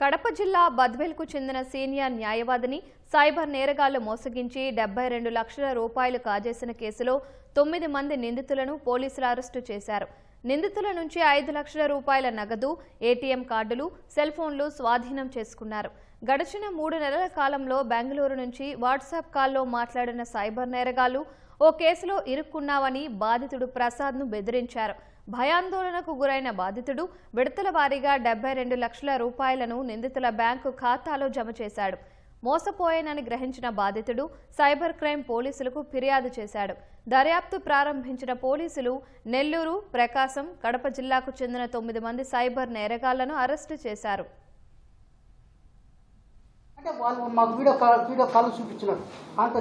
కడప జిల్లా బద్వేల్కు చెందిన senior న్యాయవాదిని cyber నేరగాళ్లు మోసగించి 72 లక్షల రూపాయలు కాజేసిన కేసులో 9 మంది నిందితులను పోలీసులు అరెస్టు చేశారు. నిందితుల నుంచి 5 లక్షల రూపాయల నగదు, ఏటీఎం కార్డులు, సెల్ ఫోన్లు స్వాధీనం చేసుకున్నారు. గడిచిన 3 నెలల కాలంలో బెంగళూరు నుంచి వాట్సాప్ కాల్లో మాట్లాడిన సైబర్ నేరగాళ్లు ఓ కేసులో ఇరుక్కున్నావని బాధితుడు ప్రసాద్ను బెదిరించారు. భయాందోళనకు గురైన బాధితుడు విడతల వారీగా 72 లక్షల రూపాయలను నిందితుల బ్యాంకు ఖాతాలో జమ చేశాడు. మోసపోయానని గ్రహించిన బాధితుడు సైబర్ క్రైమ్ పోలీసులకు ఫిర్యాదు చేశాడు. దర్యాప్తు ప్రారంభించిన పోలీసులు నెల్లూరు, ప్రకాశం, కడప జిల్లాకు చెందిన 9 మంది సైబర్ నేరగాళ్లను అరెస్టు చేశారు. అంటే వాళ్ళు మాకు వీడియో కాల్ చూపించినారు. అంత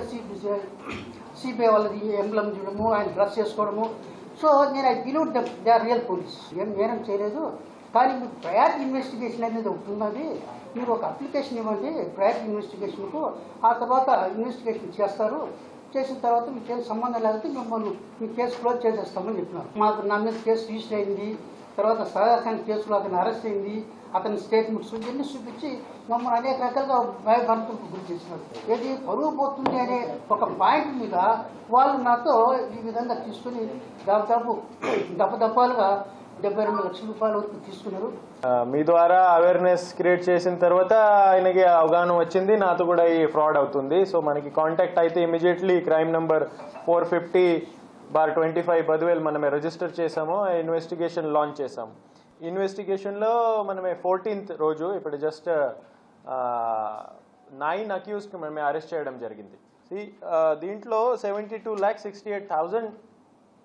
సిబిఐ వాళ్ళది ఎంబ్లమ్ చూడము, ఆయన డ్రెస్ చేసుకోవడము. సో నేను I believe they are real police. ఏం నేరం చేయలేదు, కానీ మీకు ప్రయర్ ఇన్వెస్టిగేషన్ అనేది ఒకటి ఉన్నది. మీరు ఒక అప్లికేషన్ ఇవ్వండి ప్రయర్ ఇన్వెస్టిగేషన్కు, ఆ తర్వాత ఇన్వెస్టిగేషన్ చేస్తారు. చేసిన తర్వాత మీకు ఏం సంబంధం లేకపోతే మిమ్మల్ని మీ కేసు క్లోజ్ చేసేస్తామని చెప్పినారు. మాకు నా మీద కేసు రిజిస్టర్ అయింది. తర్వాత సదాఖాన్ కేసులో అతను అరెస్ట్ అయింది. అతని స్టేట్మెంట్స్ ఇవన్నీ చూపించి మమ్మల్ని అనేక రకాలుగా భయభ్రాంతులకు గురి చేసినారు. ఏది పరువు పోతుంది అనే ఒక పాయింట్ మీద వాళ్ళు నాతో ఈ విధంగా తీసుకుని దాదాపు దప్పదప్పాలుగా 72 లక్షల రూపాయల వరకు తీసుకున్నారు. మీ ద్వారా అవేర్నెస్ క్రియేట్ చేసిన తర్వాత ఆయనకి అవగాహన వచ్చింది, నాతో కూడా ఈ ఫ్రాడ్ అవుతుంది. సో మనకి కాంటాక్ట్ అయితే ఇమీడియట్లీ క్రైమ్ నంబర్ 450/25 బద్వేల్ మనమే రిజిస్టర్ చేసాము. ఇన్వెస్టిగేషన్ లాంచ్ చేసాము. ఇన్వెస్టిగేషన్లో మనమే 14th రోజు ఇప్పుడు జస్ట్ 9 అక్యూజ్కి మనమే అరెస్ట్ చేయడం జరిగింది. దీంట్లో 72,68,000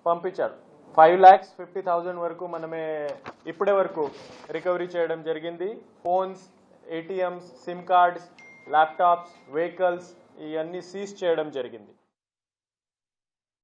పంపించారు. 5,50,000 వరకు మనమే ఇప్పటి వరకు రికవరీ చేయడం జరిగింది. Phones, ATMs, SIM cards, laptops, vehicles ఇవన్నీ సీజ్ చేయడం జరిగింది.